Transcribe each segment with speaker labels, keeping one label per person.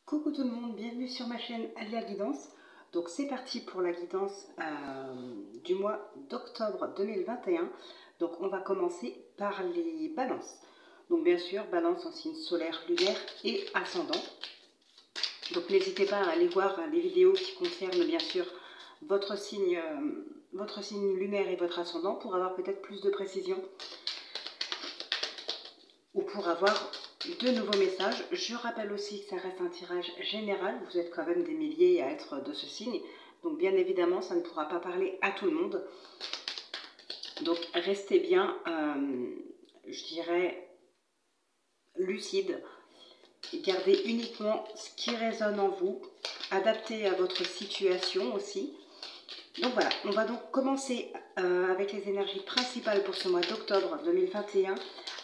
Speaker 1: Coucou tout le monde, bienvenue sur ma chaîne Alia Guidance. Donc c'est parti pour la guidance du mois d'octobre 2021. Donc on va commencer par les balances. Donc bien sûr, balance en signe solaire, lunaire et ascendant. Donc n'hésitez pas à aller voir les vidéos qui concernent bien sûr votre signe lunaire et votre ascendant pour avoir peut-être plus de précision ou pour avoir de nouveaux messages. Je rappelle aussi que ça reste un tirage général. Vous êtes quand même des milliers à être de ce signe. Donc bien évidemment, ça ne pourra pas parler à tout le monde. Donc restez bien, je dirais, lucide. Gardez uniquement ce qui résonne en vous. Adaptez à votre situation aussi. Donc voilà, on va donc commencer avec les énergies principales pour ce mois d'octobre 2021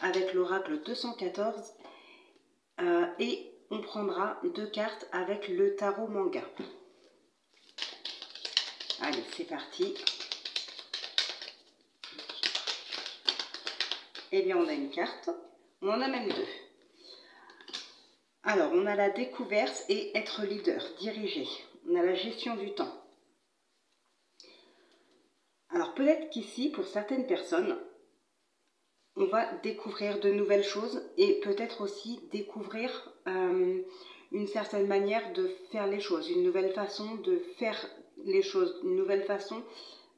Speaker 1: avec l'oracle 214 et on prendra 2 cartes avec le tarot manga. Allez, c'est parti. Eh bien, on a une carte, on en a même 2. Alors, on a la découverte et être leader, diriger. On a la gestion du temps. Alors, peut-être qu'ici, pour certaines personnes, on va découvrir de nouvelles choses et peut-être aussi découvrir une certaine manière de faire les choses, une nouvelle façon de faire les choses, une nouvelle façon,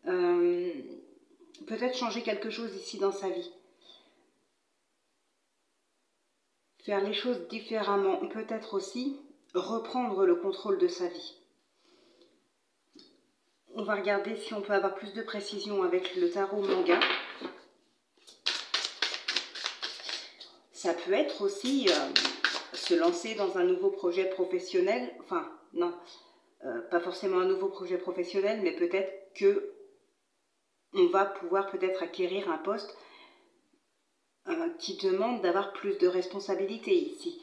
Speaker 1: peut-être changer quelque chose ici dans sa vie. Faire les choses différemment, peut-être aussi reprendre le contrôle de sa vie. On va regarder si on peut avoir plus de précision avec le tarot manga. Ça peut être aussi se lancer dans un nouveau projet professionnel, enfin non, pas forcément un nouveau projet professionnel, mais peut-être que on va pouvoir peut-être acquérir un poste qui demande d'avoir plus de responsabilités ici.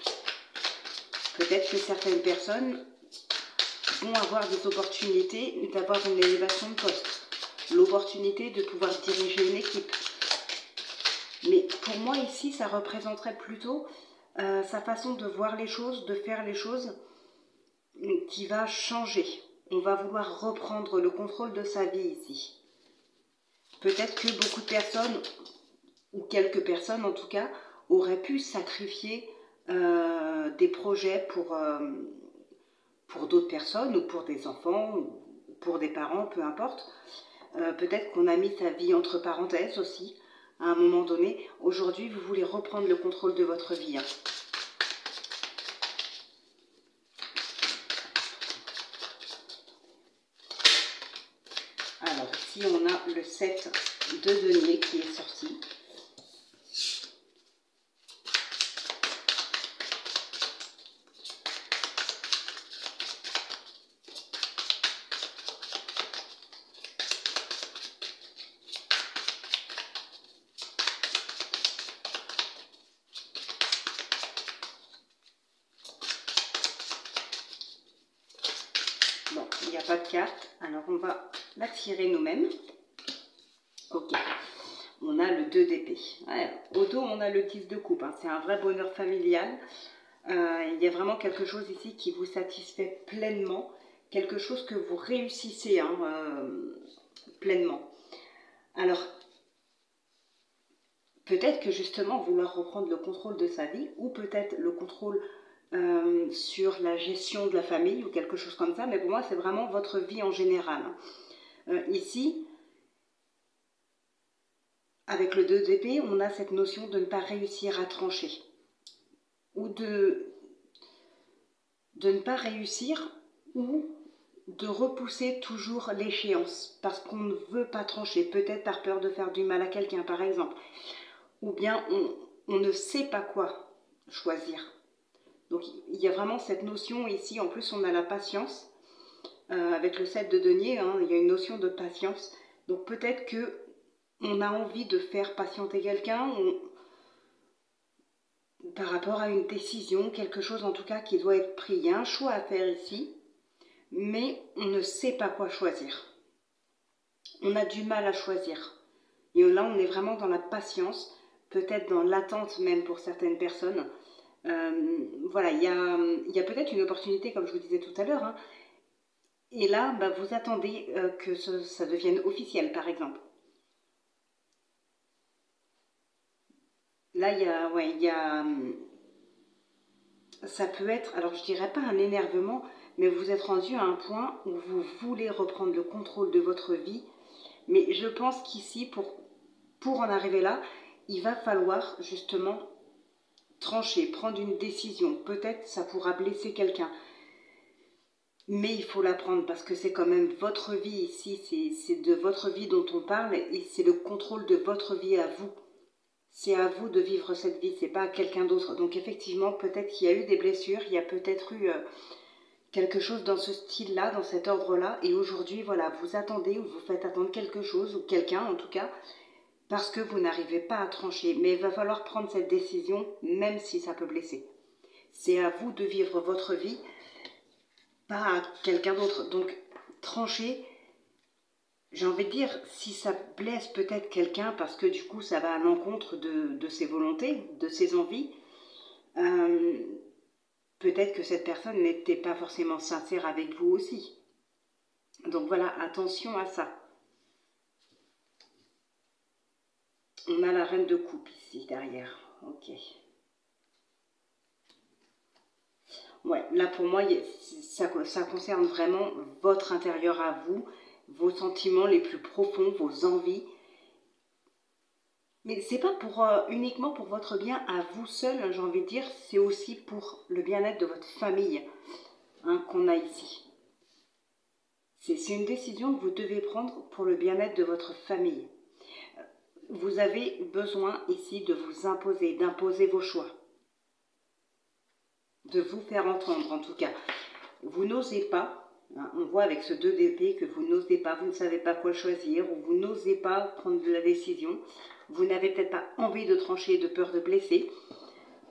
Speaker 1: Peut-être que certaines personnes vont avoir des opportunités d'avoir une élévation de poste, l'opportunité de pouvoir diriger une équipe. Mais pour moi ici, ça représenterait plutôt sa façon de voir les choses, de faire les choses qui va changer. On va vouloir reprendre le contrôle de sa vie ici. Peut-être que beaucoup de personnes, ou quelques personnes en tout cas, auraient pu sacrifier des projets pour d'autres personnes, ou pour des enfants, ou pour des parents, peu importe. Peut-être qu'on a mis sa vie entre parenthèses aussi, à un moment donné. Aujourd'hui, vous voulez reprendre le contrôle de votre vie. Alors, ici, on a le 7 de denier qui est sorti. Bon, il n'y a pas de carte, alors on va la tirer nous-mêmes. Ok, on a le 2 d'épée. Ouais, au dos, on a le 10 de coupe, hein. C'est un vrai bonheur familial. Il y a vraiment quelque chose ici qui vous satisfait pleinement, quelque chose que vous réussissez pleinement. Alors, peut-être que justement, vouloir reprendre le contrôle de sa vie, ou peut-être le contrôle sur la gestion de la famille, ou quelque chose comme ça, mais pour moi, c'est vraiment votre vie en général. Ici, avec le 2 d'épée, on a cette notion de ne pas réussir à trancher, ou de ne pas réussir, ou de repousser toujours l'échéance, parce qu'on ne veut pas trancher, peut-être par peur de faire du mal à quelqu'un, par exemple, ou bien on ne sait pas quoi choisir. Donc il y a vraiment cette notion ici, en plus on a la patience, avec le 7 de denier, hein, il y a une notion de patience, donc peut-être que on a envie de faire patienter quelqu'un par rapport à une décision, quelque chose en tout cas qui doit être pris. Il y a un choix à faire ici, mais on ne sait pas quoi choisir. On a du mal à choisir. Et là, on est vraiment dans la patience, peut-être dans l'attente même pour certaines personnes. Voilà, il y a peut-être une opportunité, comme je vous disais tout à l'heure, hein, et là, bah, vous attendez que ça devienne officiel, par exemple. Là, ouais, ça peut être, alors je dirais pas un énervement, mais vous êtes rendu à un point où vous voulez reprendre le contrôle de votre vie. Mais je pense qu'ici, pour en arriver là, il va falloir justement trancher, prendre une décision. Peut-être ça pourra blesser quelqu'un, mais il faut la prendre parce que c'est quand même votre vie ici, c'est de votre vie dont on parle et c'est le contrôle de votre vie à vous. C'est à vous de vivre cette vie, c'est pas à quelqu'un d'autre. Donc effectivement, peut-être qu'il y a eu des blessures, il y a peut-être eu quelque chose dans ce style-là, dans cet ordre-là, et aujourd'hui, voilà, vous attendez ou vous faites attendre quelque chose, ou quelqu'un en tout cas, parce que vous n'arrivez pas à trancher. Mais il va falloir prendre cette décision, même si ça peut blesser. C'est à vous de vivre votre vie, pas à quelqu'un d'autre. Donc, trancher, j'ai envie de dire, si ça blesse peut-être quelqu'un, parce que du coup, ça va à l'encontre de ses volontés, de ses envies, euh, peut-être que cette personne n'était pas forcément sincère avec vous aussi. Donc voilà, attention à ça. On a la reine de coupe ici, derrière. Ok. Ouais, là pour moi, ça concerne vraiment votre intérieur à vous, vos sentiments les plus profonds, vos envies. Mais c'est pas pour uniquement pour votre bien à vous seul, j'ai envie de dire, c'est aussi pour le bien-être de votre famille, hein, qu'on a ici. C'est une décision que vous devez prendre pour le bien-être de votre famille. Vous avez besoin ici de vous imposer, d'imposer vos choix, de vous faire entendre en tout cas. Vous n'osez pas, hein, on voit avec ce 2 d'épée que vous n'osez pas, vous ne savez pas quoi choisir, ou vous n'osez pas prendre de la décision, vous n'avez peut-être pas envie de trancher de peur de blesser,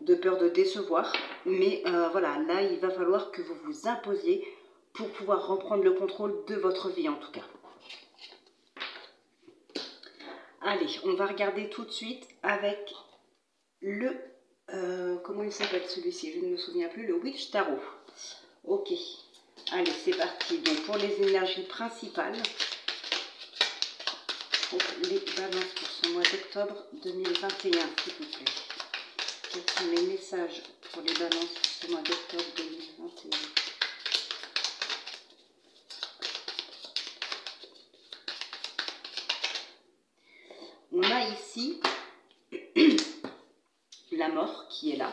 Speaker 1: de peur de décevoir, mais voilà, là il va falloir que vous vous imposiez pour pouvoir reprendre le contrôle de votre vie en tout cas. Allez, on va regarder tout de suite avec le... comment il s'appelle celui-ci? Je ne me souviens plus, le Witch Tarot. Ok, allez, c'est parti. Donc, pour les énergies principales, pour les balances pour ce mois d'octobre 2021, s'il vous plaît. Quels sont les messages pour les balances pour ce mois d'octobre 2021? On a ici la mort qui est là.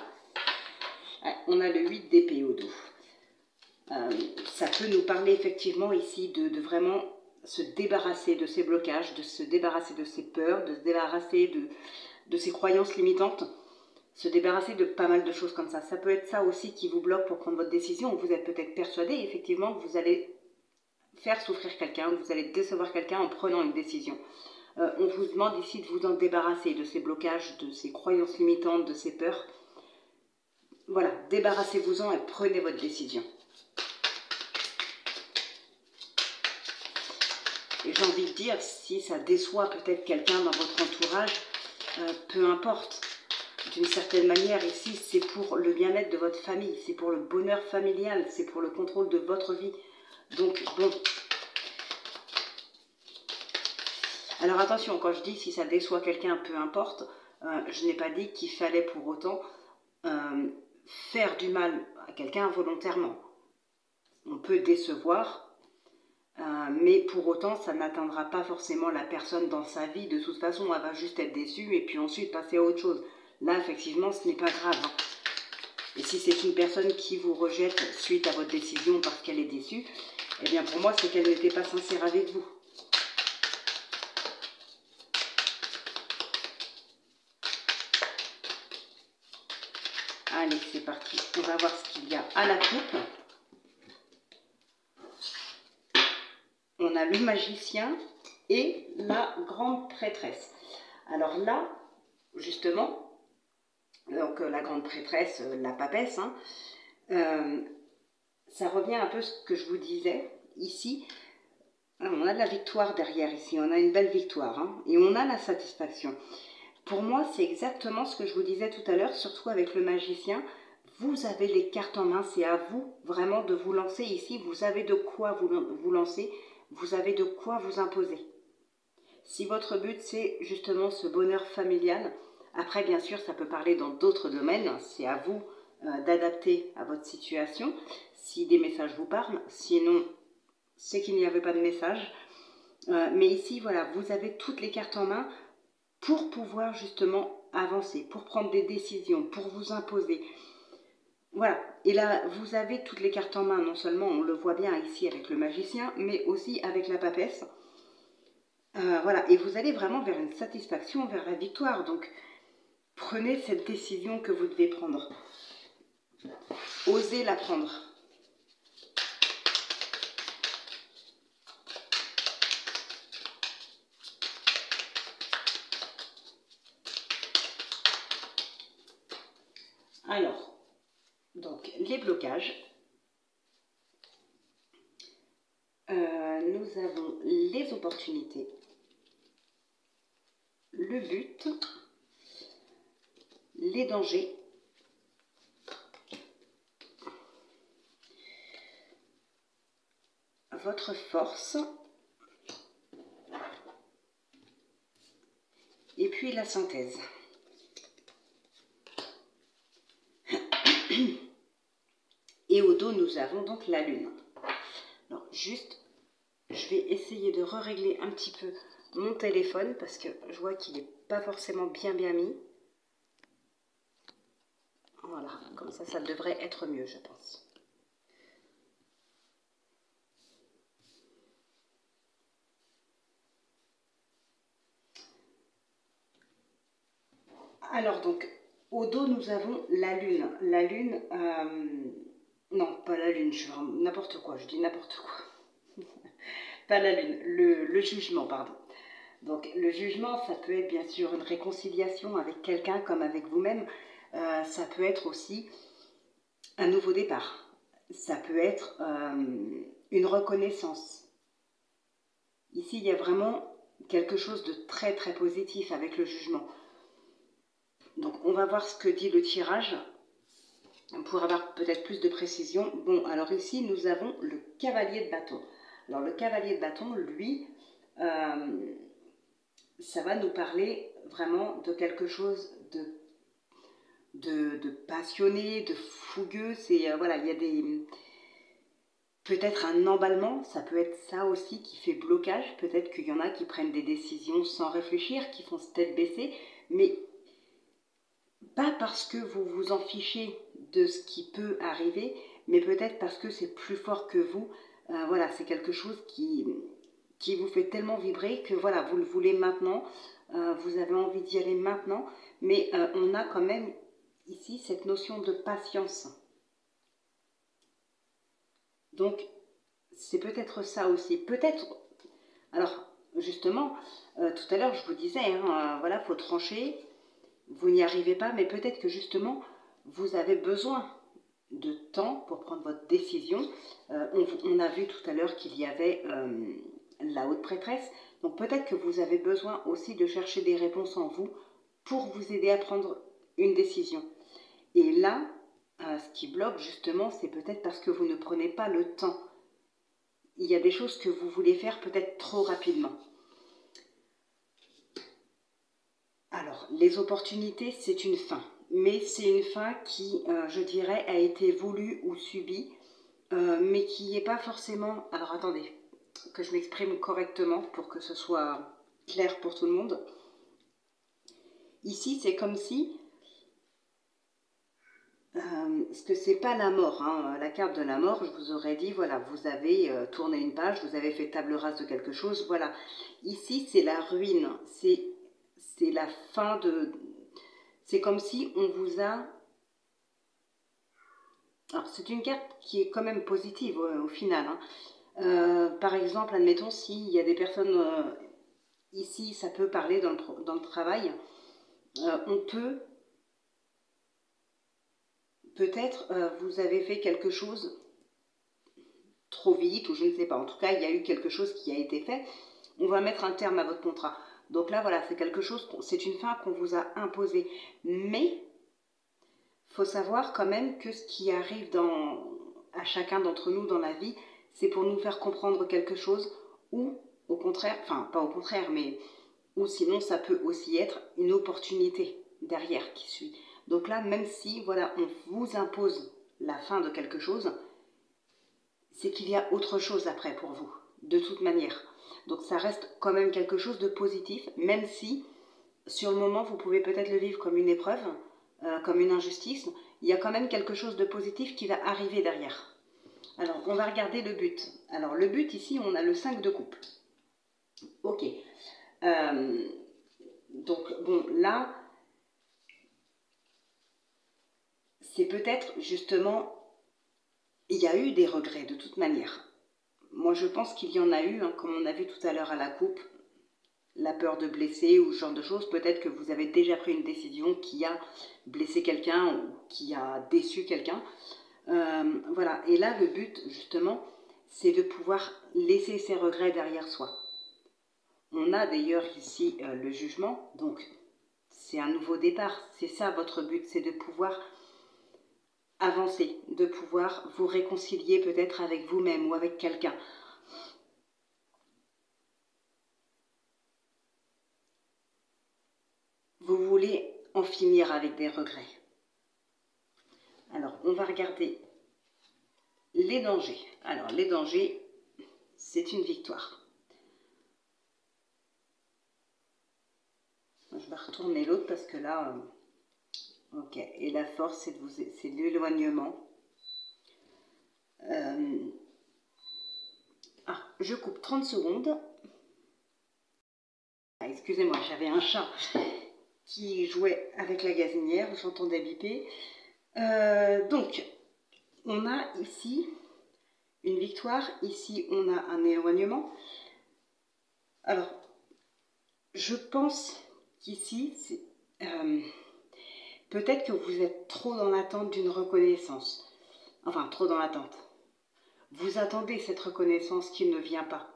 Speaker 1: On a le 8 d'épée au dos. Ça peut nous parler effectivement ici de vraiment se débarrasser de ces blocages, de se débarrasser de ces peurs, de se débarrasser de ces croyances limitantes, se débarrasser de pas mal de choses comme ça. Ça peut être ça aussi qui vous bloque pour prendre votre décision. Vous êtes peut-être persuadé effectivement que vous allez faire souffrir quelqu'un, que vous allez décevoir quelqu'un en prenant une décision. On vous demande ici de vous en débarrasser de ces blocages, de ces croyances limitantes, de ces peurs. Voilà, débarrassez-vous-en et prenez votre décision. Et j'ai envie de dire, si ça déçoit peut-être quelqu'un dans votre entourage, peu importe. D'une certaine manière, ici, c'est pour le bien-être de votre famille, c'est pour le bonheur familial, c'est pour le contrôle de votre vie. Donc, bon. Alors attention, quand je dis si ça déçoit quelqu'un, peu importe, je n'ai pas dit qu'il fallait pour autant faire du mal à quelqu'un volontairement. On peut décevoir, mais pour autant, ça n'atteindra pas forcément la personne dans sa vie. De toute façon, elle va juste être déçue et puis ensuite passer à autre chose. Là, effectivement, ce n'est pas grave. Hein. Et si c'est une personne qui vous rejette suite à votre décision parce qu'elle est déçue, eh bien pour moi, c'est qu'elle n'était pas sincère avec vous. Allez, c'est parti. On va voir ce qu'il y a à la coupe. On a le magicien et la grande prêtresse. Alors là, justement, donc la grande prêtresse, la papesse, hein, ça revient un peu à ce que je vous disais ici. On a de la victoire derrière ici, on a une belle victoire, hein, et on a la satisfaction. Pour moi, c'est exactement ce que je vous disais tout à l'heure, surtout avec le magicien. vous avez les cartes en main, c'est à vous vraiment de vous lancer ici. Vous avez de quoi vous lancer, vous avez de quoi vous imposer. Si votre but, c'est justement ce bonheur familial, après, bien sûr, ça peut parler dans d'autres domaines, c'est à vous d'adapter à votre situation, si des messages vous parlent, sinon, c'est qu'il n'y avait pas de message. Mais ici, voilà, vous avez toutes les cartes en main pour pouvoir justement avancer, pour prendre des décisions, pour vous imposer. Voilà, et là, vous avez toutes les cartes en main, non seulement on le voit bien ici avec le magicien, mais aussi avec la papesse. Voilà, et vous allez vraiment vers une satisfaction, vers la victoire. Donc, prenez cette décision que vous devez prendre. Osez la prendre. Alors, donc, les blocages. Nous avons les opportunités. Le but. Les dangers. Votre force. Et puis la synthèse. Et au dos, nous avons donc la lune. Alors, juste, je vais essayer de régler un petit peu mon téléphone parce que je vois qu'il n'est pas forcément bien mis. Voilà, comme ça devrait être mieux, je pense. Alors donc, au dos, nous avons la lune. La lune, non, pas la lune, je dis n'importe quoi, Pas la lune, le jugement, pardon. Donc, le jugement, ça peut être bien sûr une réconciliation avec quelqu'un comme avec vous-même. Ça peut être aussi un nouveau départ. Ça peut être une reconnaissance. Ici, il y a vraiment quelque chose de très très positif avec le jugement. Donc, on va voir ce que dit le tirage pour avoir peut-être plus de précision. Bon, alors ici, nous avons le cavalier de bâton. Alors, le cavalier de bâton, lui, ça va nous parler vraiment de quelque chose de passionné, de fougueux. C'est voilà, il y a peut-être un emballement, ça peut être ça aussi qui fait blocage. Peut-être qu'il y en a qui prennent des décisions sans réfléchir, qui font tête baissée, mais pas parce que vous vous en fichez de ce qui peut arriver, mais peut-être parce que c'est plus fort que vous. Voilà, c'est quelque chose qui vous fait tellement vibrer que voilà, vous le voulez maintenant, vous avez envie d'y aller maintenant, mais on a quand même ici cette notion de patience. Donc, c'est peut-être ça aussi. Peut-être, alors justement, tout à l'heure je vous disais, voilà, faut trancher, vous n'y arrivez pas, mais peut-être que justement, vous avez besoin de temps pour prendre votre décision. On a vu tout à l'heure qu'il y avait la haute prêtresse, donc peut-être que vous avez besoin aussi de chercher des réponses en vous pour vous aider à prendre une décision. Et là, ce qui bloque justement, c'est peut-être parce que vous ne prenez pas le temps. Il y a des choses que vous voulez faire peut-être trop rapidement. Alors, les opportunités, c'est une fin. Mais c'est une fin qui, je dirais, a été voulue ou subie, mais qui n'est pas forcément... Alors, attendez, que je m'exprime correctement pour que ce soit clair pour tout le monde. Ici, c'est comme si... ce que c'est pas la mort, la carte de la mort, je vous aurais dit, voilà, vous avez tourné une page, vous avez fait table rase de quelque chose, voilà. Ici, c'est la ruine, c'est la fin de... C'est comme si on vous a... Alors, c'est une carte qui est quand même positive au final. Par exemple, admettons, s'il y a des personnes... ici, ça peut parler dans le travail. On peut... Peut-être vous avez fait quelque chose trop vite ou je ne sais pas. En tout cas, il y a eu quelque chose qui a été fait. On va mettre un terme à votre contrat. Donc là, voilà, c'est quelque chose, c'est une fin qu'on vous a imposée. Mais faut savoir quand même que ce qui arrive à chacun d'entre nous dans la vie, c'est pour nous faire comprendre quelque chose, ou au contraire, enfin pas au contraire, mais ou sinon ça peut aussi être une opportunité derrière qui suit. Donc là, même si voilà, on vous impose la fin de quelque chose, c'est qu'il y a autre chose après pour vous, de toute manière. Donc ça reste quand même quelque chose de positif, même si sur le moment vous pouvez peut-être le vivre comme une épreuve, comme une injustice, il y a quand même quelque chose de positif qui va arriver derrière. Alors on va regarder le but. Alors le but ici, on a le 5 de coupe. Ok. Donc bon, là, c'est peut-être justement, il y a eu des regrets de toute manière. Moi je pense qu'il y en a eu, hein, comme on a vu tout à l'heure à la coupe, la peur de blesser ou ce genre de choses. Peut-être que vous avez déjà pris une décision qui a blessé quelqu'un ou qui a déçu quelqu'un. Voilà, et là le but justement, c'est de pouvoir laisser ses regrets derrière soi. On a d'ailleurs ici le jugement, donc c'est un nouveau départ. C'est ça votre but, c'est de pouvoir avancer, de pouvoir vous réconcilier peut-être avec vous-même ou avec quelqu'un. Vous voulez en finir avec des regrets. Alors, on va regarder les dangers. Alors, les dangers, c'est une victoire. Je vais retourner l'autre parce que là... ok, et la force, c'est de l'éloignement. Je coupe 30 secondes. Ah, excusez-moi, j'avais un chat qui jouait avec la gazinière, j'entendais biper. Donc, on a ici une victoire, ici on a un éloignement. Alors, je pense qu'ici, peut-être que vous êtes trop dans l'attente d'une reconnaissance. Enfin, trop dans l'attente. Vous attendez cette reconnaissance qui ne vient pas.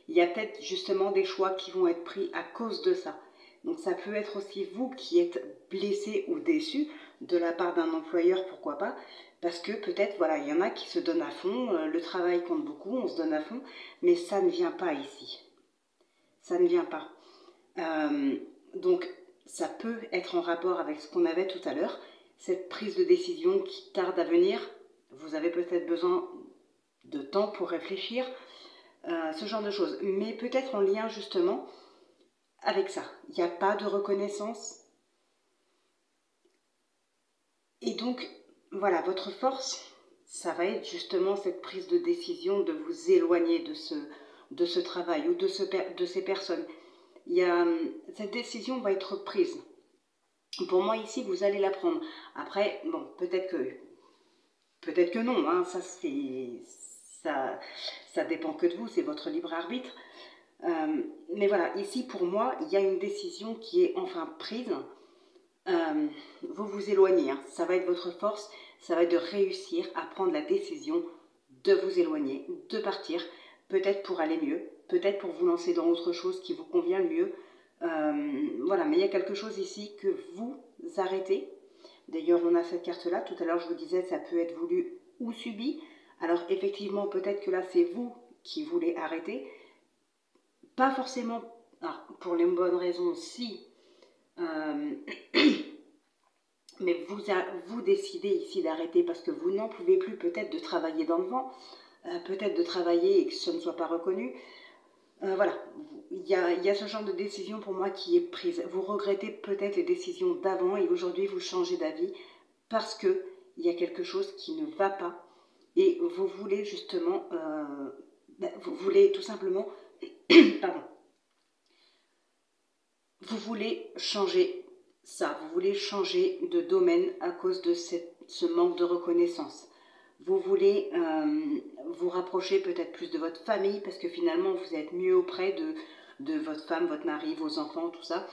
Speaker 1: Il y a peut-être justement des choix qui vont être pris à cause de ça. Donc ça peut être aussi vous qui êtes blessé ou déçu de la part d'un employeur, pourquoi pas, parce que peut-être, voilà, il y en a qui se donnent à fond, le travail compte beaucoup, on se donne à fond, mais ça ne vient pas ici. Ça ne vient pas. Donc ça peut être en rapport avec ce qu'on avait tout à l'heure, cette prise de décision qui tarde à venir. Vous avez peut-être besoin de temps pour réfléchir, ce genre de choses. Mais peut-être en lien justement avec ça. Il n'y a pas de reconnaissance. Et donc, voilà, votre force, ça va être justement cette prise de décision de vous éloigner de ce travail ou de ces personnes. Cette décision va être prise. Pour moi, ici, vous allez la prendre. Après, bon, peut-être que non, hein, ça dépend que de vous, c'est votre libre arbitre. Mais voilà, ici, pour moi, il y a une décision qui est enfin prise. Vous vous éloignez, hein. Ça va être votre force, ça va être de réussir à prendre la décision de vous éloigner, de partir, peut-être pour aller mieux, peut-être pour vous lancer dans autre chose qui vous convient le mieux. Voilà, mais il y a quelque chose ici que vous arrêtez. D'ailleurs, on a cette carte-là. Tout à l'heure, je vous disais, ça peut être voulu ou subi. Alors, effectivement, peut-être que là, c'est vous qui voulez arrêter. Pas forcément, pour les bonnes raisons, si... mais vous décidez ici d'arrêter parce que vous n'en pouvez plus peut-être de travailler dans le vent, peut-être de travailler et que ce ne soit pas reconnu. Voilà, il y a ce genre de décision pour moi qui est prise. Vous regrettez peut-être les décisions d'avant et aujourd'hui vous changez d'avis parce qu'il y a quelque chose qui ne va pas et vous voulez justement, vous voulez tout simplement, pardon, vous voulez changer ça, vous voulez changer de domaine à cause de ce manque de reconnaissance. Vous voulez vous rapprocher peut-être plus de votre famille parce que finalement vous êtes mieux auprès de votre femme, votre mari, vos enfants, tout ça.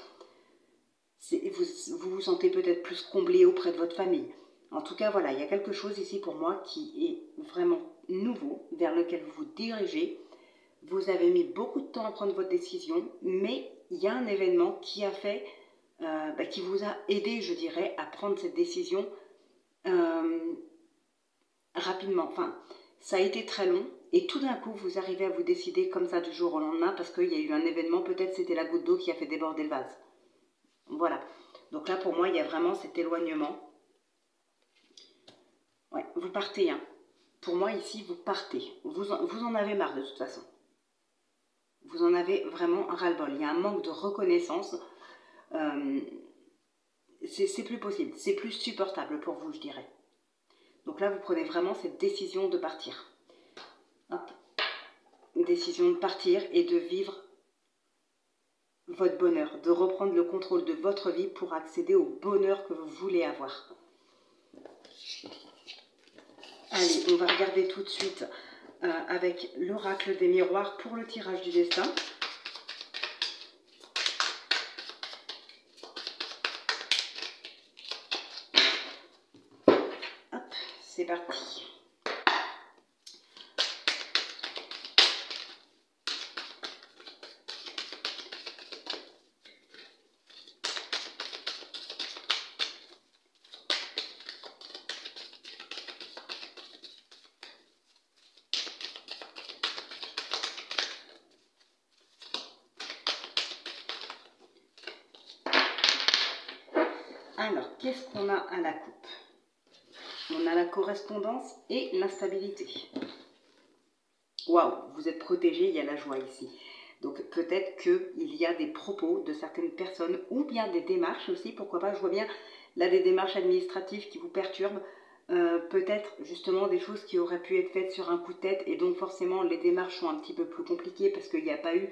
Speaker 1: Vous vous sentez peut-être plus comblé auprès de votre famille. En tout cas, voilà, il y a quelque chose ici pour moi qui est vraiment nouveau, vers lequel vous vous dirigez. Vous avez mis beaucoup de temps à prendre votre décision, mais il y a un événement qui a fait qui vous a aidé, je dirais, à prendre cette décision rapidement. Enfin, ça a été très long et tout d'un coup, vous arrivez à vous décider comme ça du jour au lendemain parce qu'il y a eu un événement, peut-être c'était la goutte d'eau qui a fait déborder le vase. Voilà. Donc là, pour moi, il y a vraiment cet éloignement. Ouais, vous partez, hein. Pour moi, ici, vous partez. Vous en avez marre de toute façon. Vous en avez vraiment un ras-le-bol. Il y a un manque de reconnaissance. C'est plus possible. C'est plus supportable pour vous, je dirais. Donc là, vous prenez vraiment cette décision de partir. Hop. Une décision de partir et de vivre votre bonheur. De reprendre le contrôle de votre vie pour accéder au bonheur que vous voulez avoir. Allez, on va regarder tout de suite avec l'oracle des miroirs pour le tirage du destin. Hop, c'est parti. Alors, qu'est-ce qu'on a à la coupe? On a la correspondance et l'instabilité. Waouh, vous êtes protégé, il y a la joie ici. Donc peut-être qu'il y a des propos de certaines personnes ou bien des démarches aussi, pourquoi pas, je vois bien là des démarches administratives qui vous perturbent. Peut-être justement des choses qui auraient pu être faites sur un coup de tête et donc forcément les démarches sont un petit peu plus compliquées parce qu'il n'y a pas eu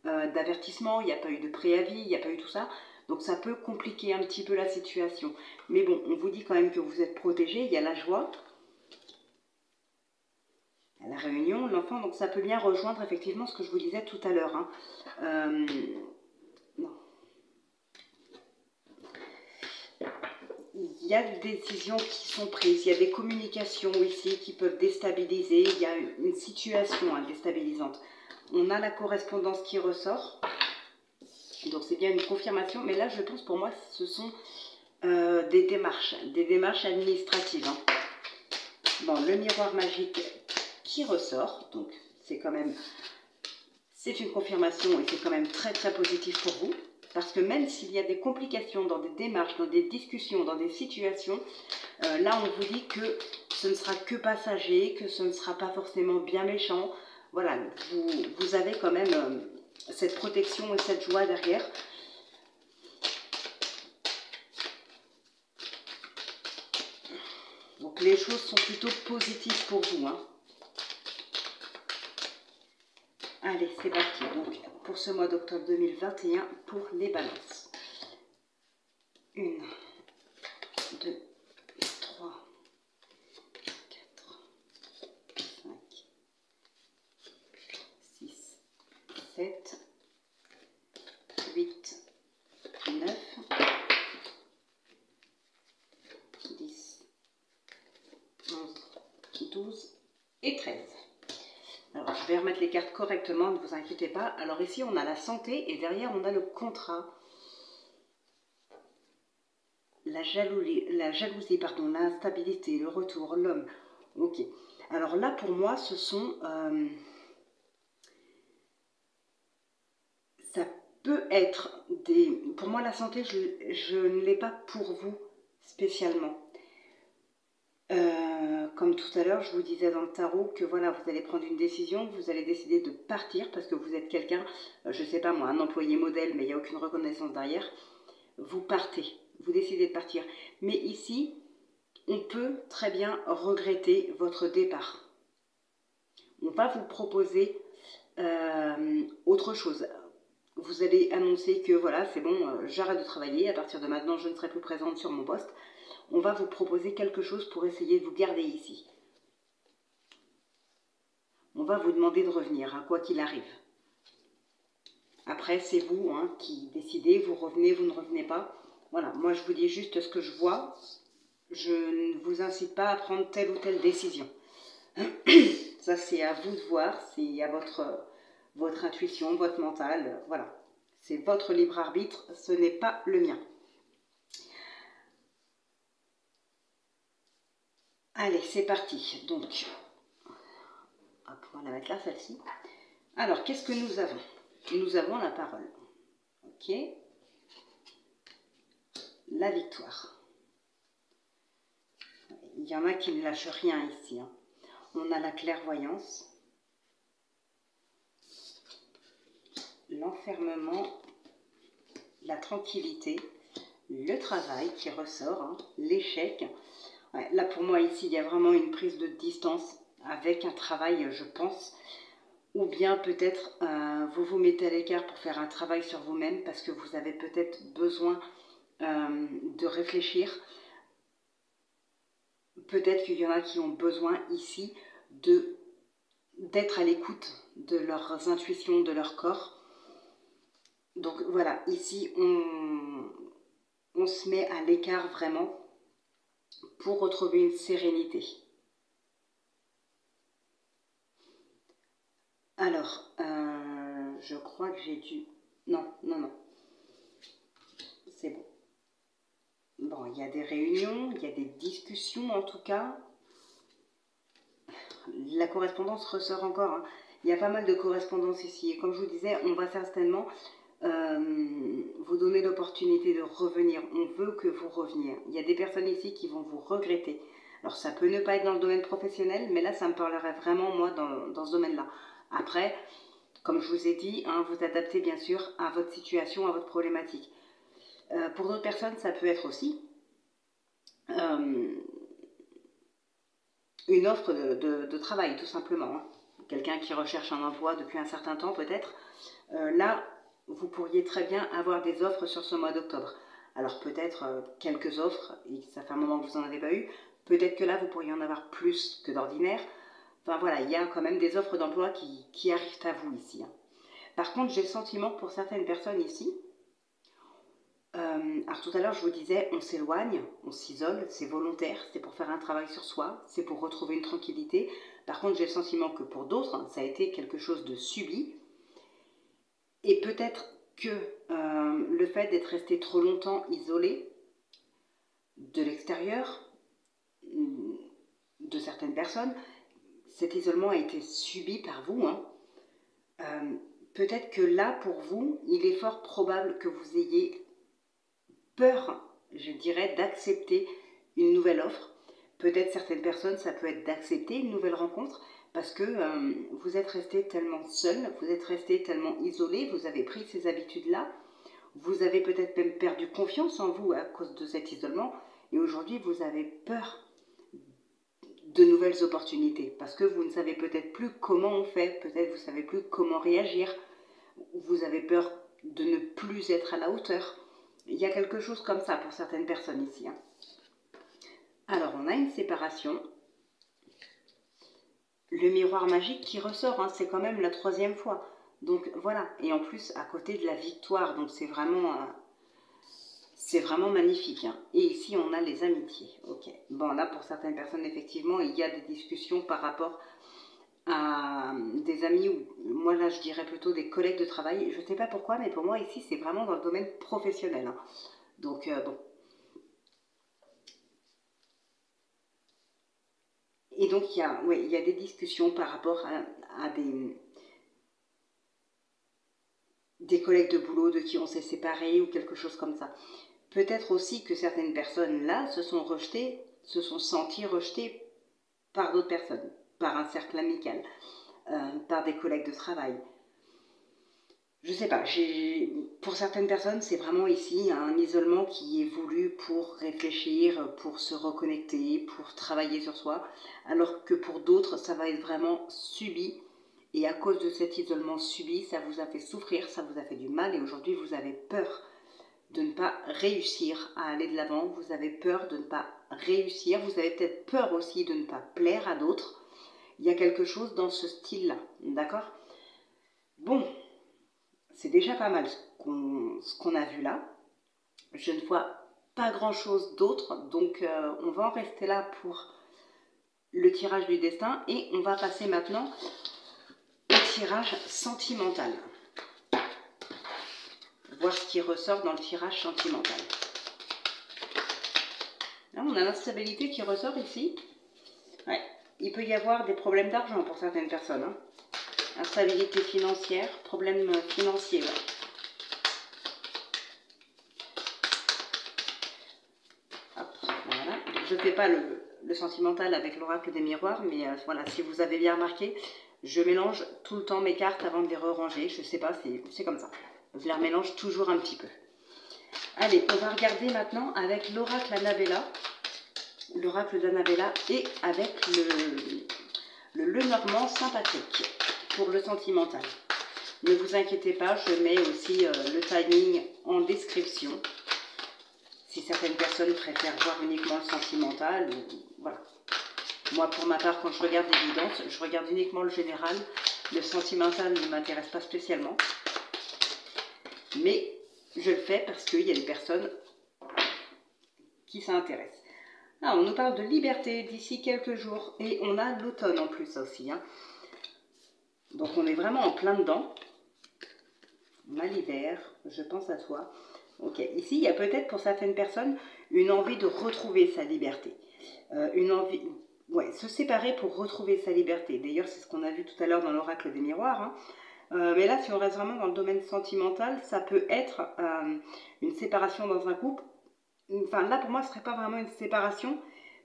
Speaker 1: d'avertissement, il n'y a pas eu de préavis, il n'y a pas eu tout ça. Donc ça peut compliquer un petit peu la situation. Mais bon, on vous dit quand même que vous êtes protégé, il y a la joie, il y a la réunion, l'enfant, donc ça peut bien rejoindre effectivement ce que je vous disais tout à l'heure. Hein. Non. Il y a des décisions qui sont prises, il y a des communications ici qui peuvent déstabiliser, il y a une situation déstabilisante. On a la correspondance qui ressort. Donc c'est bien une confirmation, mais là je pense pour moi ce sont des démarches administratives. Hein. Bon, le miroir magique qui ressort, donc c'est quand même, c'est une confirmation et c'est quand même très très positif pour vous, parce que même s'il y a des complications dans des démarches, dans des discussions, dans des situations, là on vous dit que ce ne sera que passager, que ce ne sera pas forcément bien méchant. Voilà, vous avez quand même cette protection et cette joie derrière. Donc les choses sont plutôt positives pour vous. Hein. Allez, c'est parti. Donc pour ce mois d'octobre 2021, pour les balances. 1, 2, 3, 4, 5, 6, 7, 8, 9, 10, 11, 12 et 13. Alors, je vais remettre les cartes correctement, ne vous inquiétez pas. Alors ici, on a la santé et derrière, on a le contrat. La jalousie, pardon, l'instabilité, le retour, l'homme. Ok. Alors là, pour moi, ce sont... ça peut être des... Pour moi, la santé, je ne l'ai pas pour vous spécialement. Comme tout à l'heure, je vous disais dans le tarot que voilà, vous allez prendre une décision, vous allez décider de partir parce que vous êtes quelqu'un, je ne sais pas moi, un employé modèle, mais il n'y a aucune reconnaissance derrière. Vous partez, vous décidez de partir. Mais ici, on peut très bien regretter votre départ. On va vous proposer autre chose. Vous allez annoncer que voilà, c'est bon, j'arrête de travailler, à partir de maintenant, je ne serai plus présente sur mon poste. On va vous proposer quelque chose pour essayer de vous garder ici. On va vous demander de revenir, hein, quoi qu'il arrive. Après, c'est vous qui décidez, vous revenez, vous ne revenez pas. Voilà, moi je vous dis juste ce que je vois. Je ne vous incite pas à prendre telle ou telle décision. Ça, c'est à vous de voir, c'est à votre intuition, votre mental, voilà. C'est votre libre arbitre, ce n'est pas le mien. Allez, c'est parti. Donc, hop, on va la mettre là, celle-ci. Alors, qu'est-ce que nous avons? Nous avons la parole. Ok. La victoire. Il y en a qui ne lâchent rien ici. Hein. On a la clairvoyance. L'enfermement. La tranquillité. Le travail qui ressort. Hein, l'échec. Ouais, là, pour moi, ici, il y a vraiment une prise de distance avec un travail, je pense. Ou bien peut-être vous vous mettez à l'écart pour faire un travail sur vous-même parce que vous avez peut-être besoin de réfléchir. Peut-être qu'il y en a qui ont besoin ici d'être à l'écoute de leurs intuitions, de leur corps. Donc voilà, ici on se met à l'écart vraiment pour retrouver une sérénité. Alors, je crois que j'ai dû... Non. C'est bon. Bon, il y a des réunions, il y a des discussions en tout cas. La correspondance ressort encore. Hein. Il y a pas mal de correspondances ici. Et comme je vous disais, on va certainement vous donner l'opportunité de revenir. On veut que vous reveniez. Il y a des personnes ici qui vont vous regretter. Alors ça peut ne pas être dans le domaine professionnel, mais là ça me parlerait vraiment moi dans ce domaine-là. Après, comme je vous ai dit, hein, vous adaptez bien sûr à votre situation, à votre problématique. Pour d'autres personnes, ça peut être aussi une offre de travail, tout simplement. Hein. Quelqu'un qui recherche un emploi depuis un certain temps, peut-être. Là, vous pourriez très bien avoir des offres sur ce mois d'octobre. Alors peut-être quelques offres, et ça fait un moment que vous n'en avez pas eu. Peut-être que là, vous pourriez en avoir plus que d'ordinaire. Enfin voilà, il y a quand même des offres d'emploi qui arrivent à vous ici. Hein. Par contre, j'ai le sentiment que pour certaines personnes ici, alors tout à l'heure je vous disais, on s'éloigne, on s'isole, c'est volontaire, c'est pour faire un travail sur soi, c'est pour retrouver une tranquillité. Par contre, j'ai le sentiment que pour d'autres, hein, ça a été quelque chose de subi. Et peut-être que le fait d'être resté trop longtemps isolé de l'extérieur, de certaines personnes, cet isolement a été subi par vous. Hein. Peut-être que là, pour vous, il est fort probable que vous ayez peur, je dirais, d'accepter une nouvelle offre. Peut-être certaines personnes, ça peut être d'accepter une nouvelle rencontre parce que vous êtes resté tellement seul, vous êtes resté tellement isolé, vous avez pris ces habitudes-là, vous avez peut-être même perdu confiance en vous à cause de cet isolement et aujourd'hui vous avez peur de nouvelles opportunités parce que vous ne savez peut-être plus comment on fait, peut-être vous ne savez plus comment réagir, vous avez peur de ne plus être à la hauteur. Il y a quelque chose comme ça pour certaines personnes ici. Hein. Alors, on a une séparation. Le miroir magique qui ressort, hein, c'est quand même la 3e fois. Donc, voilà. Et en plus, à côté de la victoire. Donc, c'est vraiment magnifique. Hein. Et ici, on a les amitiés. Ok. Bon, là, pour certaines personnes, effectivement, il y a des discussions par rapport à des amis, ou moi là je dirais plutôt des collègues de travail, je ne sais pas pourquoi, mais pour moi ici c'est vraiment dans le domaine professionnel. Hein. Donc bon. Et donc il y a des discussions par rapport à des collègues de boulot de qui on s'est séparés ou quelque chose comme ça. Peut-être aussi que certaines personnes là se sont senties rejetées par d'autres personnes, par un cercle amical, par des collègues de travail. Je sais pas, pour certaines personnes, c'est vraiment ici un isolement qui est voulu pour réfléchir, pour se reconnecter, pour travailler sur soi, alors que pour d'autres, ça va être vraiment subi. Et à cause de cet isolement subi, ça vous a fait souffrir, ça vous a fait du mal, et aujourd'hui, vous avez peur de ne pas réussir à aller de l'avant, vous avez peur de ne pas réussir, vous avez peut-être peur aussi de ne pas plaire à d'autres. Il y a quelque chose dans ce style-là, d'accord ? Bon. C'est déjà pas mal ce qu'on a vu là. Je ne vois pas grand-chose d'autre, donc on va en rester là pour le tirage du destin et on va passer maintenant au tirage sentimental. voir ce qui ressort dans le tirage sentimental. Là, on a l'instabilité qui ressort ici. Ouais. Il peut y avoir des problèmes d'argent pour certaines personnes. Hein. Instabilité financière, problème financier. Ouais. Hop, voilà. Je ne fais pas le sentimental avec l'oracle des miroirs, mais voilà, si vous avez bien remarqué, je mélange tout le temps mes cartes avant de les re-ranger. Je ne sais pas, c'est comme ça. Je les remélange toujours un petit peu. Allez, on va regarder maintenant avec l'oracle Annabella. L'oracle d'Annabella et avec le Lenormand Saint-Patrick pour le sentimental. Ne vous inquiétez pas, je mets aussi le timing en description. Si certaines personnes préfèrent voir uniquement le sentimental, voilà. Moi, pour ma part, quand je regarde des guidances, je regarde uniquement le général. Le sentimental ne m'intéresse pas spécialement. Mais je le fais parce qu'il y a des personnes qui s'intéressent. Ah, on nous parle de liberté d'ici quelques jours. Et on a l'automne en plus aussi. Hein. Donc on est vraiment en plein dedans. On a l'hiver, je pense à toi. Ok, ici il y a peut-être pour certaines personnes une envie de retrouver sa liberté. Une envie, ouais, se séparer pour retrouver sa liberté. D'ailleurs c'est ce qu'on a vu tout à l'heure dans l'oracle des miroirs. Hein. Mais là si on reste vraiment dans le domaine sentimental, ça peut être une séparation dans un couple. Enfin là pour moi ce ne serait pas vraiment une séparation,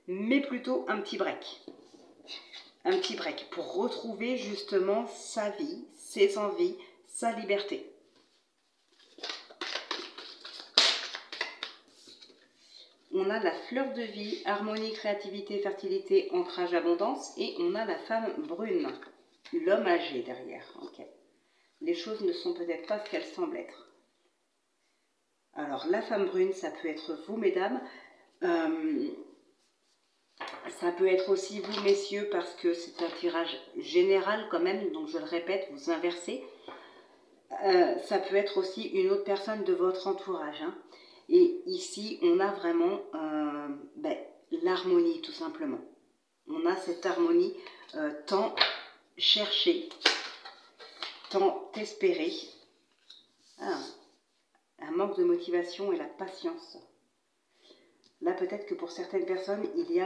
Speaker 1: mais plutôt un petit break. Un petit break pour retrouver justement sa vie, ses envies, sa liberté. On a la fleur de vie, harmonie, créativité, fertilité, ancrage, abondance. Et on a la femme brune, l'homme âgé derrière. Okay. Les choses ne sont peut-être pas ce qu'elles semblent être. Alors la femme brune, ça peut être vous mesdames. Ça peut être aussi vous messieurs parce que c'est un tirage général quand même. Donc je le répète, vous inversez. Ça peut être aussi une autre personne de votre entourage. Hein. Et ici, on a vraiment l'harmonie, tout simplement. On a cette harmonie tant cherchée, tant espérée. Ah, un manque de motivation et la patience. Là, peut-être que pour certaines personnes, il y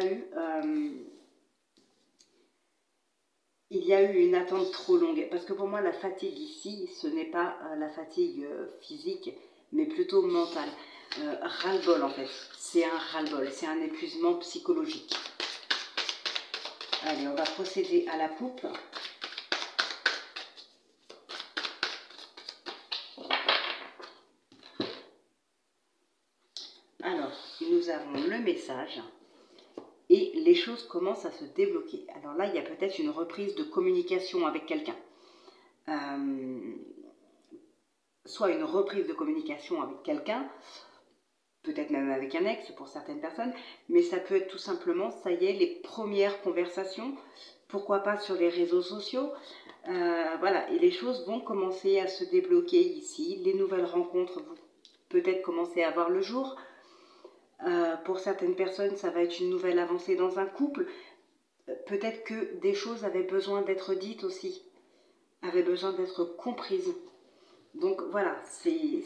Speaker 1: a eu une attente trop longue. Parce que pour moi, la fatigue ici, ce n'est pas la fatigue physique, mais plutôt mentale. Ras-le-bol en fait, c'est un ras-le-bol, c'est un épuisement psychologique. Allez, on va procéder à la coupe. Alors, nous avons le message et les choses commencent à se débloquer. Alors là, il y a peut-être une reprise de communication avec quelqu'un. Soit une reprise de communication avec quelqu'un, peut-être même avec un ex pour certaines personnes, mais ça peut être tout simplement, ça y est, les premières conversations, pourquoi pas sur les réseaux sociaux, voilà, et les choses vont commencer à se débloquer ici, les nouvelles rencontres vont peut-être commencer à voir le jour, pour certaines personnes ça va être une nouvelle avancée dans un couple, peut-être que des choses avaient besoin d'être dites aussi, avaient besoin d'être comprises, donc voilà, c'est...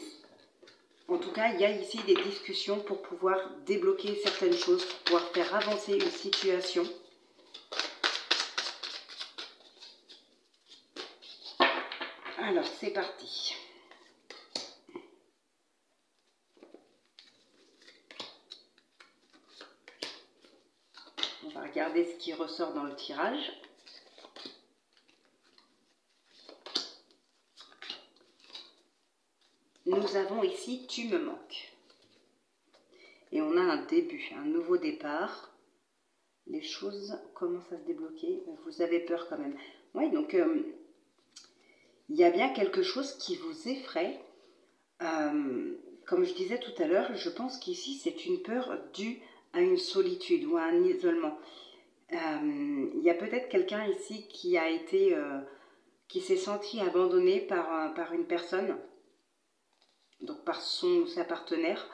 Speaker 1: En tout cas, il y a ici des discussions pour pouvoir débloquer certaines choses, pour pouvoir faire avancer une situation. Alors, c'est parti. On va regarder ce qui ressort dans le tirage. Nous avons ici « Tu me manques ». Et on a un début, un nouveau départ. Les choses commencent à se débloquer. Vous avez peur quand même. Oui, donc il y a bien quelque chose qui vous effraie. Comme je disais tout à l'heure, je pense qu'ici c'est une peur due à une solitude ou à un isolement. Il y a peut-être quelqu'un ici qui a été, qui s'est senti abandonné par une personne. Donc par son ou sa partenaire.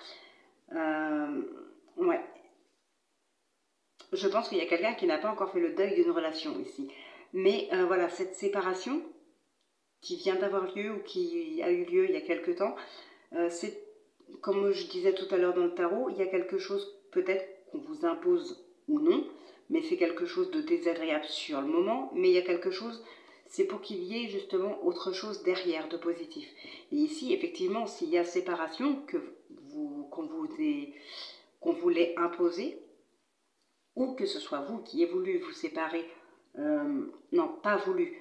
Speaker 1: Ouais. Je pense qu'il y a quelqu'un qui n'a pas encore fait le deuil d'une relation ici. Mais voilà, cette séparation qui vient d'avoir lieu ou qui a eu lieu il y a quelque temps, C'est, comme je disais tout à l'heure dans le tarot, il y a quelque chose peut-être qu'on vous impose ou non, mais c'est quelque chose de désagréable sur le moment, mais il y a quelque chose, c'est pour qu'il y ait justement autre chose derrière de positif. Et ici, effectivement, s'il y a séparation, qu'on vous l'ait imposé, ou que ce soit vous qui ayez voulu vous séparer, non, pas voulu.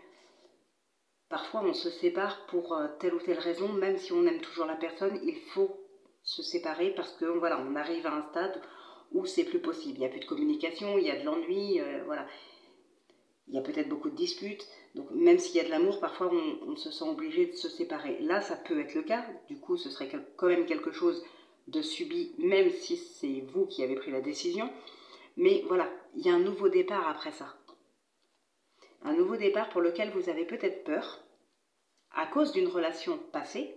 Speaker 1: Parfois, on se sépare pour telle ou telle raison, même si on aime toujours la personne, il faut se séparer parce que voilà, on arrive à un stade où c'est plus possible. Il n'y a plus de communication, il y a de l'ennui, voilà. Il y a peut-être beaucoup de disputes. Donc, même s'il y a de l'amour, parfois on se sent obligé de se séparer. Là, ça peut être le cas. Du coup, ce serait quand même quelque chose de subi, même si c'est vous qui avez pris la décision. Mais voilà, il y a un nouveau départ après ça. Un nouveau départ pour lequel vous avez peut-être peur, à cause d'une relation passée,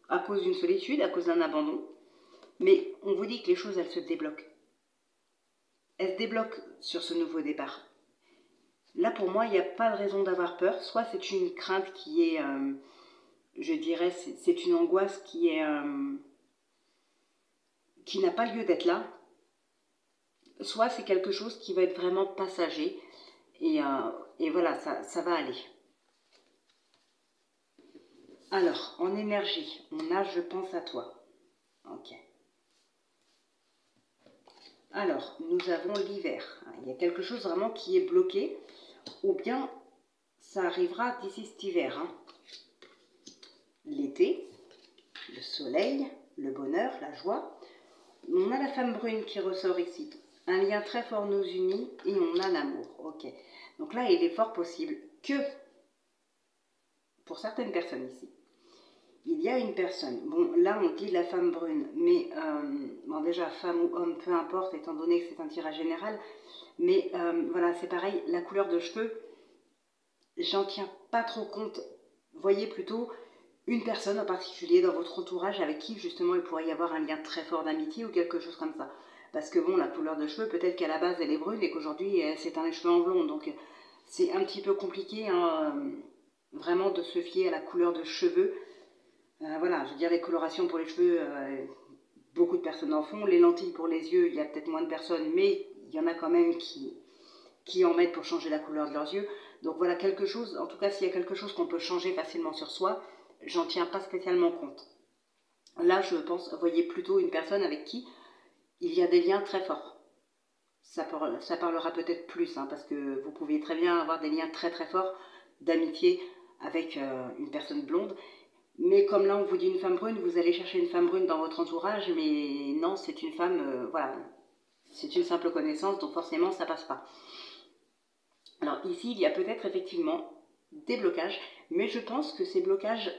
Speaker 1: à cause d'une solitude, à cause d'un abandon. Mais on vous dit que les choses, elles se débloquent. Elles se débloquent sur ce nouveau départ. Là, pour moi, il n'y a pas de raison d'avoir peur. Soit c'est une crainte qui est, je dirais, c'est une angoisse qui n'a pas lieu d'être là. Soit c'est quelque chose qui va être vraiment passager. Et voilà, ça va aller. Alors, en énergie, on a « Je pense à toi ». Ok. Alors, nous avons l'hiver. Il y a quelque chose vraiment qui est bloqué. Ou bien, ça arrivera d'ici cet hiver. Hein. L'été, le soleil, le bonheur, la joie. On a la femme brune qui ressort ici. Un lien très fort nous unit et on a l'amour. Ok. Donc là, il est fort possible que, pour certaines personnes ici, il y a une personne. Bon, là, on dit la femme brune. Mais, bon, déjà, femme ou homme, peu importe, étant donné que c'est un tirage général. Mais voilà, c'est pareil, la couleur de cheveux, j'en tiens pas trop compte. Voyez plutôt une personne en particulier dans votre entourage avec qui justement il pourrait y avoir un lien très fort d'amitié ou quelque chose comme ça. Parce que bon, la couleur de cheveux, peut-être qu'à la base elle est brune et qu'aujourd'hui elle s'éteint les cheveux en blond. Donc c'est un petit peu compliqué hein, vraiment de se fier à la couleur de cheveux. Voilà, je veux dire les colorations pour les cheveux, beaucoup de personnes en font. Les lentilles pour les yeux, il y a peut-être moins de personnes, mais il y en a quand même qui en mettent pour changer la couleur de leurs yeux. Donc voilà quelque chose, en tout cas s'il y a quelque chose qu'on peut changer facilement sur soi, j'en tiens pas spécialement compte. Là je pense, voyez plutôt une personne avec qui il y a des liens très forts. Ça parlera peut-être plus, hein, parce que vous pouvez très bien avoir des liens très très forts d'amitié avec une personne blonde. Mais comme là on vous dit une femme brune, vous allez chercher une femme brune dans votre entourage, mais non, c'est une femme, voilà, c'est une simple connaissance, donc forcément ça passe pas. Alors ici, il y a peut-être effectivement des blocages, mais je pense que ces blocages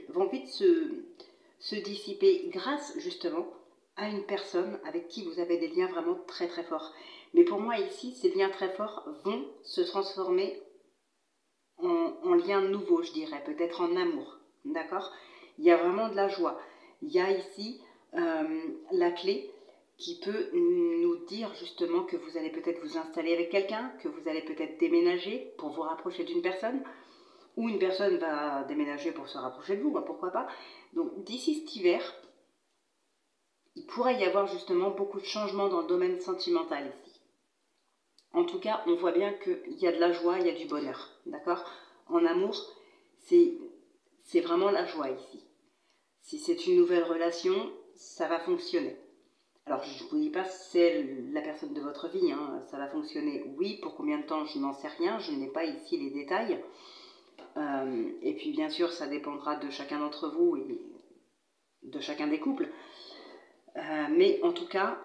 Speaker 1: vont vite se dissiper grâce justement à une personne avec qui vous avez des liens vraiment très très forts. Mais pour moi ici, ces liens très forts vont se transformer en liens nouveaux, je dirais, peut-être en amour, d'accord? Il y a vraiment de la joie. Il y a ici la clé qui peut nous dire justement que vous allez peut-être vous installer avec quelqu'un, que vous allez peut-être déménager pour vous rapprocher d'une personne, ou une personne va déménager pour se rapprocher de vous, bah pourquoi pas. Donc d'ici cet hiver, il pourrait y avoir justement beaucoup de changements dans le domaine sentimental ici. En tout cas, on voit bien qu'il y a de la joie, il y a du bonheur, d'accord? En amour, c'est vraiment la joie ici. Si c'est une nouvelle relation, ça va fonctionner. Alors, je ne vous dis pas c'est la personne de votre vie, hein. Ça va fonctionner. Oui, pour combien de temps, je n'en sais rien, je n'ai pas ici les détails. Et puis, bien sûr, ça dépendra de chacun d'entre vous et de chacun des couples. Mais en tout cas,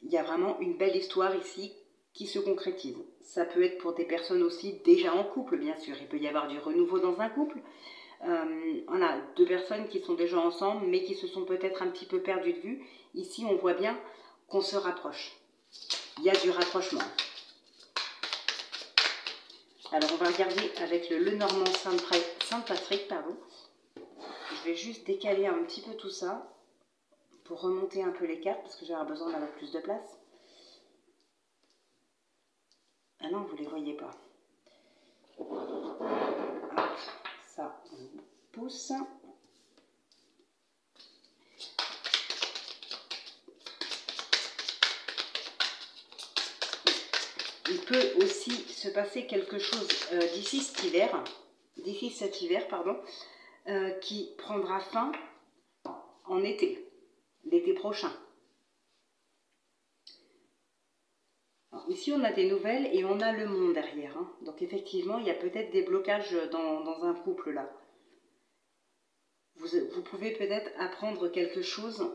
Speaker 1: il y a vraiment une belle histoire ici qui se concrétise. Ça peut être pour des personnes aussi déjà en couple, bien sûr. Il peut y avoir du renouveau dans un couple. On a deux personnes qui sont déjà ensemble, mais qui se sont peut-être un petit peu perdues de vue. Ici, on voit bien qu'on se rapproche. Il y a du rapprochement. Alors, on va regarder avec le Lenormand Saint-Patrick, pardon. Je vais juste décaler un petit peu tout ça pour remonter un peu les cartes, parce que j'ai besoin d'avoir plus de place. Ah non, vous ne les voyez pas. Hop, ça, on pousse. peut aussi se passer quelque chose d'ici cet hiver, qui prendra fin en été, l'été prochain. Alors, ici, on a des nouvelles et on a le monde derrière. Hein. Donc, effectivement, il y a peut-être des blocages dans un couple là. Vous pouvez peut-être apprendre quelque chose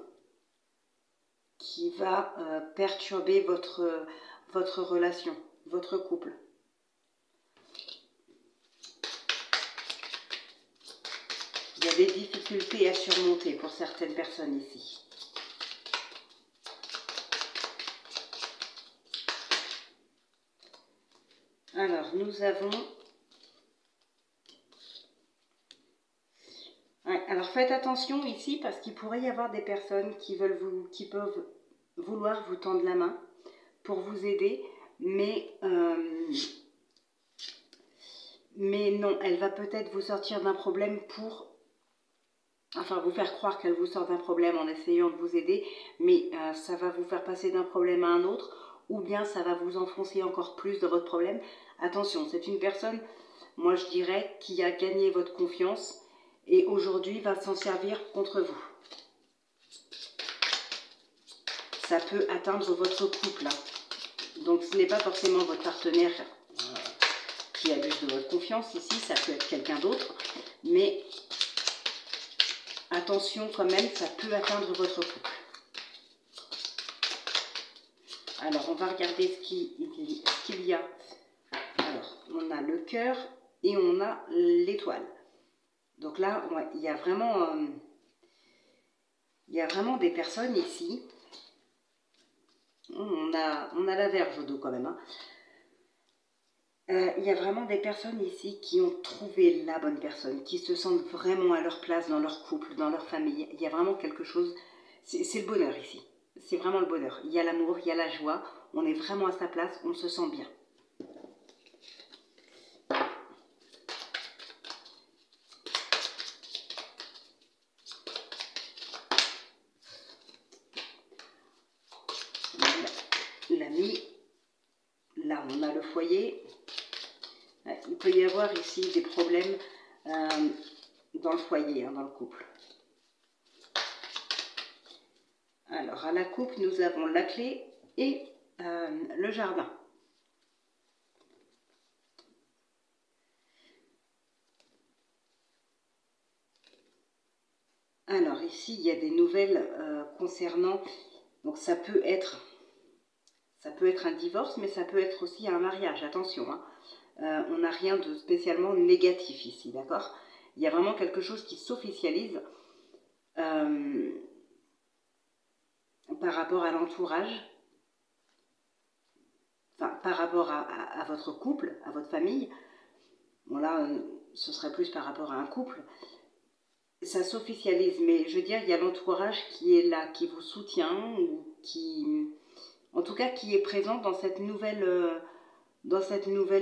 Speaker 1: qui va perturber votre relation, votre couple. Il y a des difficultés à surmonter pour certaines personnes ici. Alors, nous avons... Ouais, alors, faites attention ici parce qu'il pourrait y avoir des personnes qui peuvent vouloir vous tendre la main pour vous aider, mais non, elle va peut-être vous sortir d'un problème enfin, vous faire croire qu'elle vous sort d'un problème en essayant de vous aider, mais ça va vous faire passer d'un problème à un autre, ou bien ça va vous enfoncer encore plus dans votre problème. Attention, c'est une personne, moi je dirais, qui a gagné votre confiance et aujourd'hui va s'en servir contre vous. Ça peut atteindre votre couple. Hein. Donc ce n'est pas forcément votre partenaire qui abuse de votre confiance ici, ça peut être quelqu'un d'autre, mais attention quand même, ça peut atteindre votre couple. Alors, on va regarder ce qu'il y a. Alors, on a le cœur et on a l'étoile. Donc là, ouais, il y a vraiment des personnes ici. On a la Vierge au dos quand même. Hein. Il y a vraiment des personnes ici qui ont trouvé la bonne personne, qui se sentent vraiment à leur place dans leur couple, dans leur famille. Il y a vraiment quelque chose, c'est le bonheur ici. C'est vraiment le bonheur. Il y a l'amour, il y a la joie, on est vraiment à sa place, on se sent bien. L'ami, là on a le foyer. Il peut y avoir ici des problèmes dans le foyer, hein, dans le couple. Alors, à la coupe, nous avons la clé et le jardin. Alors, ici, il y a des nouvelles concernant... Donc, ça peut être un divorce, mais ça peut être aussi un mariage. Attention, hein. On n'a rien de spécialement négatif ici, d'accord? Il y a vraiment quelque chose qui s'officialise par rapport à l'entourage, enfin, par rapport à votre couple, à votre famille. Bon là, ce serait plus par rapport à un couple. Ça s'officialise, mais je veux dire, il y a l'entourage qui est là, qui vous soutient, ou qui, en tout cas, qui est présent dans cette nouvelle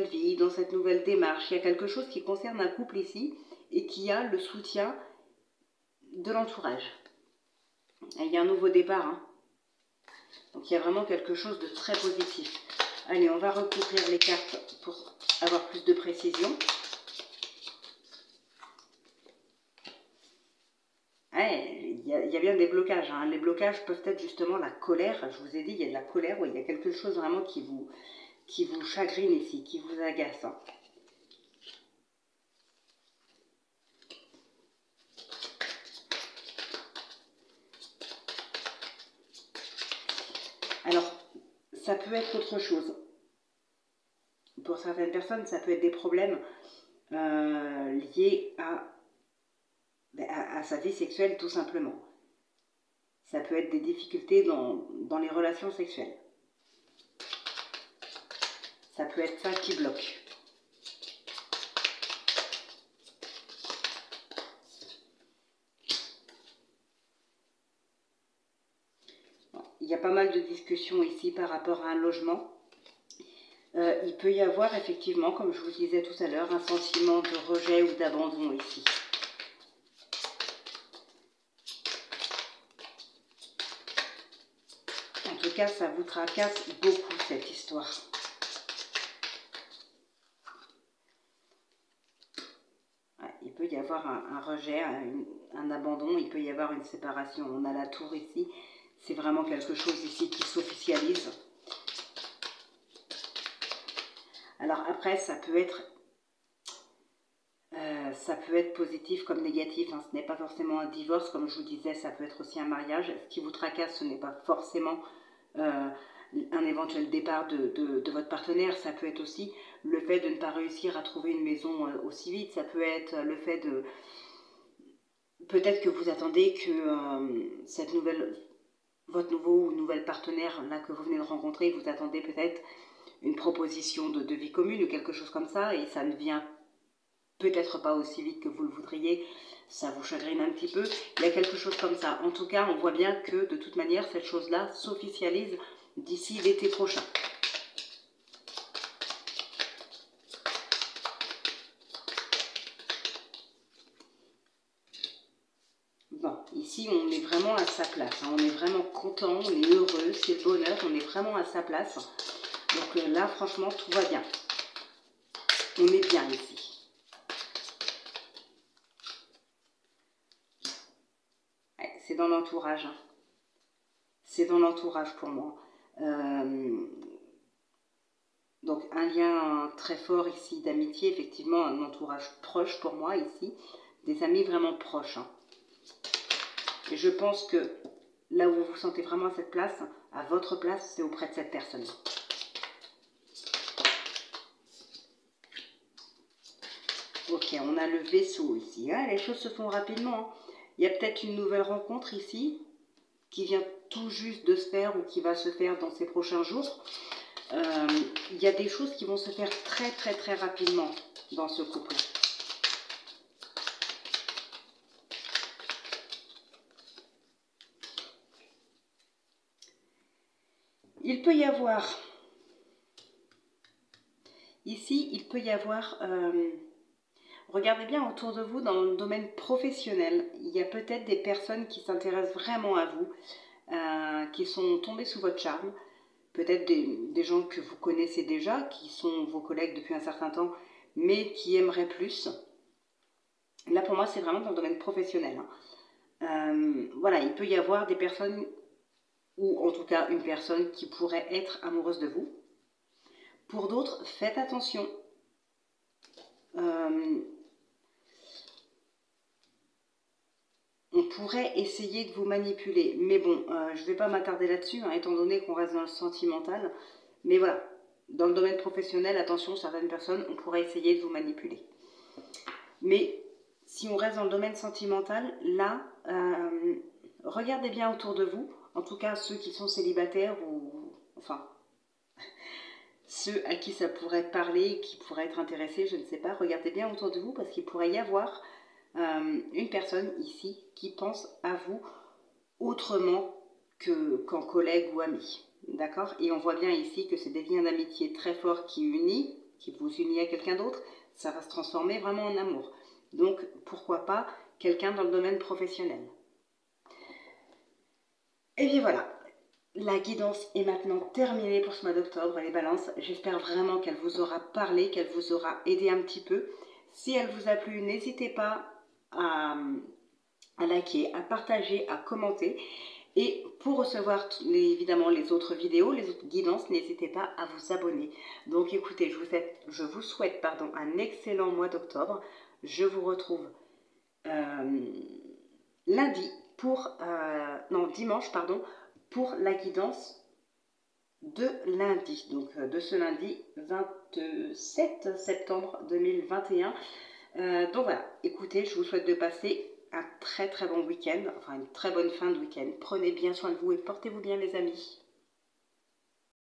Speaker 1: vie, dans cette nouvelle démarche. Il y a quelque chose qui concerne un couple ici, et qui a le soutien de l'entourage. Il y a un nouveau départ, hein. Donc il y a vraiment quelque chose de très positif. Allez, on va recouvrir les cartes pour avoir plus de précision. Il y a bien des blocages. Hein. Les blocages peuvent être justement la colère. Je vous ai dit, il y a de la colère. Ouais, il y a quelque chose vraiment qui vous chagrine ici, qui vous agace. Hein. Alors, ça peut être autre chose. Pour certaines personnes, ça peut être des problèmes liés à sa vie sexuelle, tout simplement. Ça peut être des difficultés dans les relations sexuelles. Ça peut être ça qui bloque. Il y a pas mal de discussions ici par rapport à un logement. Il peut y avoir effectivement, comme je vous disais tout à l'heure, un sentiment de rejet ou d'abandon ici. En tout cas, ça vous tracasse beaucoup cette histoire. il peut y avoir un rejet, un abandon, il peut y avoir une séparation. On a la tour ici, c'est vraiment quelque chose ici qui s'officialise. Alors après, ça peut être positif comme négatif, hein. Ce n'est pas forcément un divorce, comme je vous disais, ça peut être aussi un mariage. Ce qui vous tracasse, ce n'est pas forcément un éventuel départ de votre partenaire. Ça peut être aussi le fait de ne pas réussir à trouver une maison aussi vite. Ça peut être le fait de... Peut-être que vous attendez que votre nouveau ou nouvelle partenaire là que vous venez de rencontrer, vous attendez peut-être une proposition de vie commune ou quelque chose comme ça, et ça ne vient peut-être pas aussi vite que vous le voudriez, ça vous chagrine un petit peu, il y a quelque chose comme ça. En tout cas, on voit bien que de toute manière, cette chose-là s'officialise d'ici l'été prochain. Bon, ici, on est vraiment à sa place, hein. On est vraiment content, on est heureux, c'est le bonheur, on est vraiment à sa place. Donc là, franchement, tout va bien. On est bien ici. C'est dans l'entourage, hein. C'est dans l'entourage pour moi. Donc un lien très fort ici d'amitié, effectivement un entourage proche pour moi ici, des amis vraiment proches, hein. Et je pense que là où vous vous sentez vraiment à cette place, à votre place, c'est auprès de cette personne. Ok, on a le vaisseau ici, hein. Les choses se font rapidement, hein. Il y a peut-être une nouvelle rencontre ici, qui vient tout juste de se faire ou qui va se faire dans ces prochains jours. Il y a des choses qui vont se faire très très très rapidement dans ce couple. Il peut y avoir, ici, il peut y avoir, regardez bien autour de vous dans le domaine professionnel, il y a peut-être des personnes qui s'intéressent vraiment à vous, qui sont tombées sous votre charme, peut-être des gens que vous connaissez déjà, qui sont vos collègues depuis un certain temps, mais qui aimeraient plus. Là, pour moi, c'est vraiment dans le domaine professionnel, hein. Voilà, il peut y avoir des personnes, ou en tout cas une personne qui pourrait être amoureuse de vous. Pour d'autres, faites attention. On pourrait essayer de vous manipuler, mais bon, je ne vais pas m'attarder là-dessus, hein, étant donné qu'on reste dans le sentimental. Mais voilà, dans le domaine professionnel, attention, certaines personnes, on pourrait essayer de vous manipuler. Mais si on reste dans le domaine sentimental, là, regardez bien autour de vous, en tout cas ceux qui sont célibataires ou, enfin, ceux à qui ça pourrait parler, qui pourraient être intéressés, je ne sais pas, regardez bien autour de vous parce qu'il pourrait y avoir une personne ici qui pense à vous autrement qu'en collègue ou ami, d'accord? Et on voit bien ici que c'est des liens d'amitié très forts qui vous unissent à quelqu'un d'autre, ça va se transformer vraiment en amour. Donc, pourquoi pas quelqu'un dans le domaine professionnel. Et bien voilà, la guidance est maintenant terminée pour ce mois d'octobre, les balances. J'espère vraiment qu'elle vous aura parlé, qu'elle vous aura aidé un petit peu. Si elle vous a plu, n'hésitez pas à liker, à partager, à commenter. Et pour recevoir évidemment les autres vidéos, les autres guidances, n'hésitez pas à vous abonner. Donc écoutez, je vous souhaite un excellent mois d'octobre. Je vous retrouve dimanche pour la guidance de lundi. Donc de ce lundi 27 septembre 2021. Donc voilà, écoutez, je vous souhaite de passer un très très bon week-end, enfin une très bonne fin de week-end. Prenez bien soin de vous et portez-vous bien les amis.